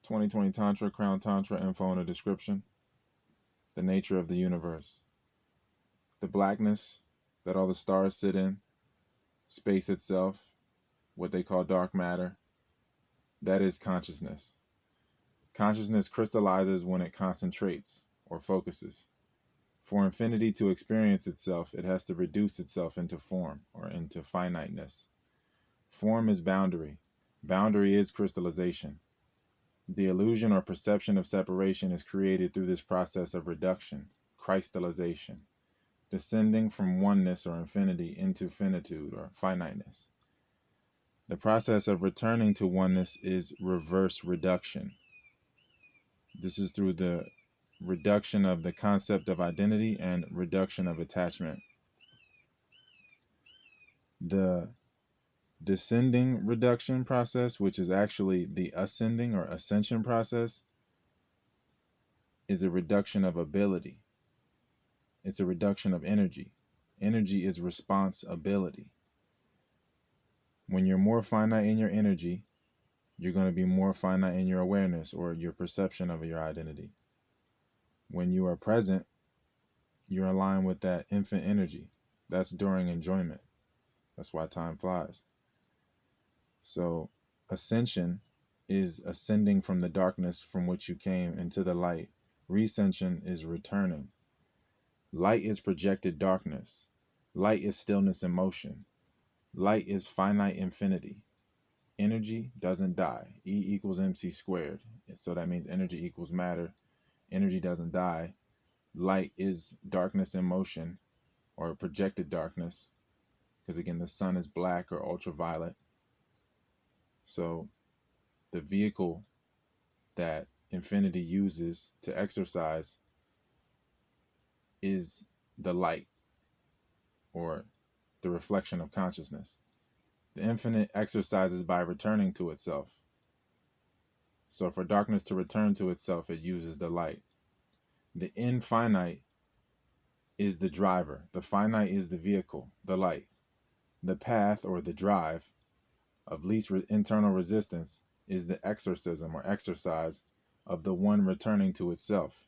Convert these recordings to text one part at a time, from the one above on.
2020 Tantra, Crown Tantra, info in the description. The nature of the universe. The blackness that all the stars sit in, space itself, what they call dark matter, that is consciousness. Consciousness crystallizes when it concentrates or focuses. For infinity to experience itself, it has to reduce itself into form or into finiteness. Form is boundary. Boundary is crystallization. The illusion or perception of separation is created through this process of reduction, crystallization, descending from oneness or infinity into finitude or finiteness. The process of returning to oneness is reverse reduction. This is through the reduction of the concept of identity and reduction of attachment. The descending reduction process, which is actually the ascending or ascension process, is a reduction of ability. It's a reduction of energy. Energy is responsibility. When you're more finite in your energy, you're going to be more finite in your awareness or your perception of your identity. When you are present, you're aligned with that infinite energy. That's during enjoyment. That's why time flies. So ascension is ascending from the darkness from which you came into the light. Rescension is returning. Light is projected darkness. Light is stillness and motion. Light is finite infinity. Energy doesn't die. E equals mc squared. So that means energy equals matter. Energy doesn't die. Light is darkness in motion, or projected darkness, because again, the sun is black or ultraviolet. So the vehicle that infinity uses to exercise is the light, or the reflection of consciousness. The infinite exercises by returning to itself. So for darkness to return to itself, it uses the light. The infinite is the driver. The finite is the vehicle, the light. The path, or the drive, of least internal resistance is the exorcism or exercise of the one returning to itself.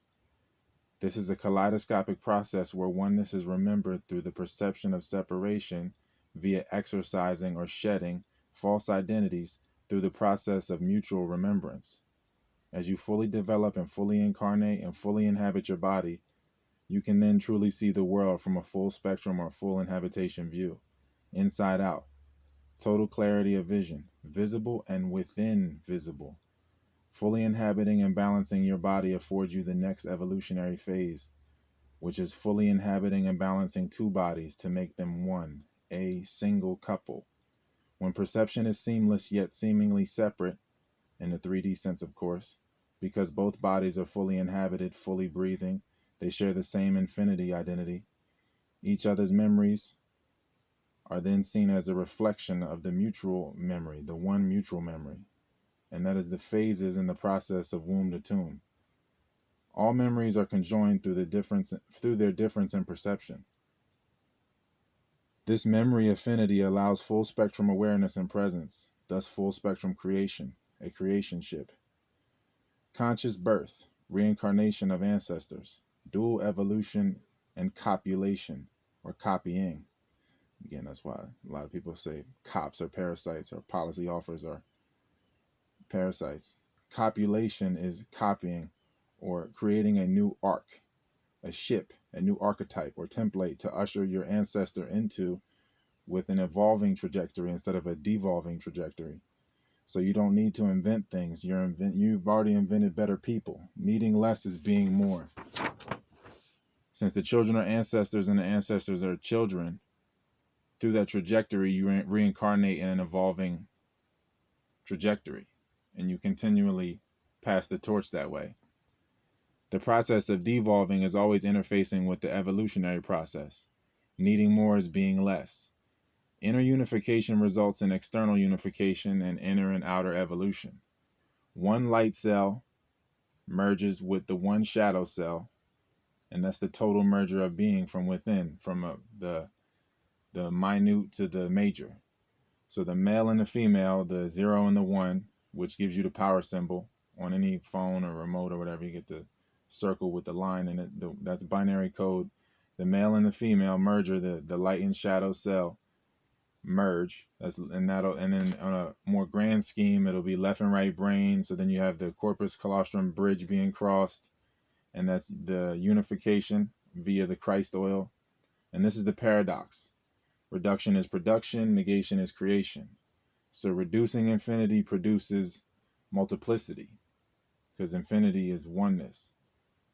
This is a kaleidoscopic process where oneness is remembered through the perception of separation via exercising or shedding false identities through the process of mutual remembrance. As you fully develop and fully incarnate and fully inhabit your body, you can then truly see the world from a full spectrum or full inhabitation view, inside out. Total clarity of vision, visible and within visible. Fully inhabiting and balancing your body affords you the next evolutionary phase, which is fully inhabiting and balancing two bodies to make them one, a single couple. When perception is seamless yet seemingly separate, in the 3D sense of course, because both bodies are fully inhabited, fully breathing, they share the same infinity identity. Each other's memories are then seen as a reflection of the mutual memory, the one mutual memory. And that is the phases in the process of womb to tomb. All memories are conjoined through their difference in perception. This memory affinity allows full spectrum awareness and presence, thus full spectrum creation, a creationship. Conscious birth, reincarnation of ancestors, dual evolution, and copulation, or copying. Again, that's why a lot of people say cops are parasites or policy offers are parasites. Copulation is copying or creating a new arc, a ship, a new archetype or template to usher your ancestor into with an evolving trajectory instead of a devolving trajectory. So you don't need to invent things. You've already invented better people. Needing less is being more. Since the children are ancestors and the ancestors are children, through that trajectory, you reincarnate in an evolving trajectory, and you continually pass the torch that way. The process of devolving is always interfacing with the evolutionary process. Needing more is being less. Inner unification results in external unification and inner and outer evolution. One light cell merges with the one shadow cell, and that's the total merger of being from within, from the minute to the major. So the male and the female, the 0 and the 1, which gives you the power symbol, on any phone or remote or whatever, you get the circle with the line in it. That's binary code. The male and the female merger, the light and shadow cell merge. And then on a more grand scheme, it'll be left and right brain. So then you have the corpus callosum bridge being crossed, and that's the unification via the Christ oil. And this is the paradox. Reduction is production, negation is creation. So reducing infinity produces multiplicity, because infinity is oneness.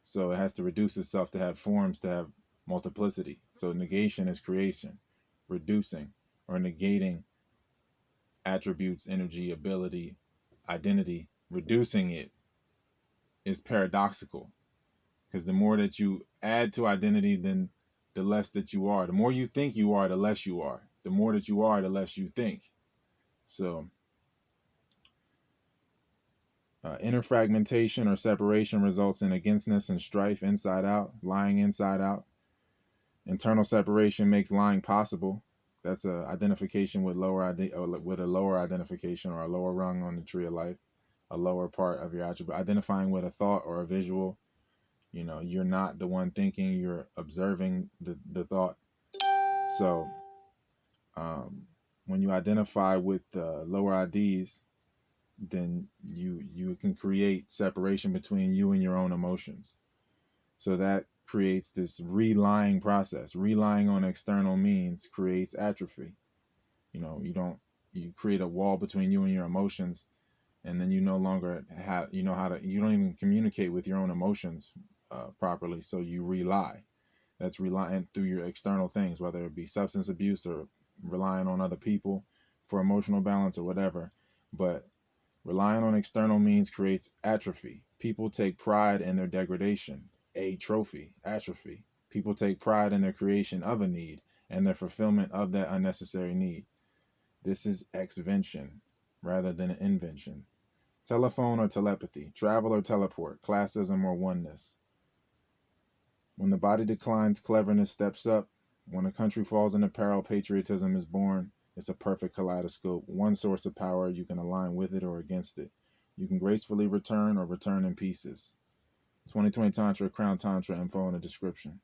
So it has to reduce itself to have forms, to have multiplicity. So negation is creation. Reducing or negating attributes, energy, ability, identity, reducing it is paradoxical, because the more that you add to identity, then the less that you are. The more you think you are, the less you are. The more that you are, the less you think. So inner fragmentation or separation results in againstness and strife inside out, lying inside out. Internal separation makes lying possible. That's a identification with with a lower identification, or a lower rung on the tree of life, a lower part of your attribute. Identifying with a thought or a visual. You're not the one thinking, you're observing the thought. So when you identify with lower IDs, then you can create separation between you and your own emotions. So that creates this relying process. Relying on external means creates atrophy. You create a wall between you and your emotions, and then you no longer you don't even communicate with your own emotions properly. So you rely. That's relying through your external things, whether it be substance abuse or relying on other people for emotional balance or whatever. But relying on external means creates atrophy. People take pride in their degradation. Atrophy. People take pride in their creation of a need and their fulfillment of that unnecessary need. This is exvention rather than an invention. Telephone or telepathy, travel or teleport, classism or oneness. When the body declines, cleverness steps up. When a country falls into peril, patriotism is born. It's a perfect kaleidoscope. One source of power, you can align with it or against it. You can gracefully return or return in pieces. 2020 Tantra, Crown Tantra, info in the description.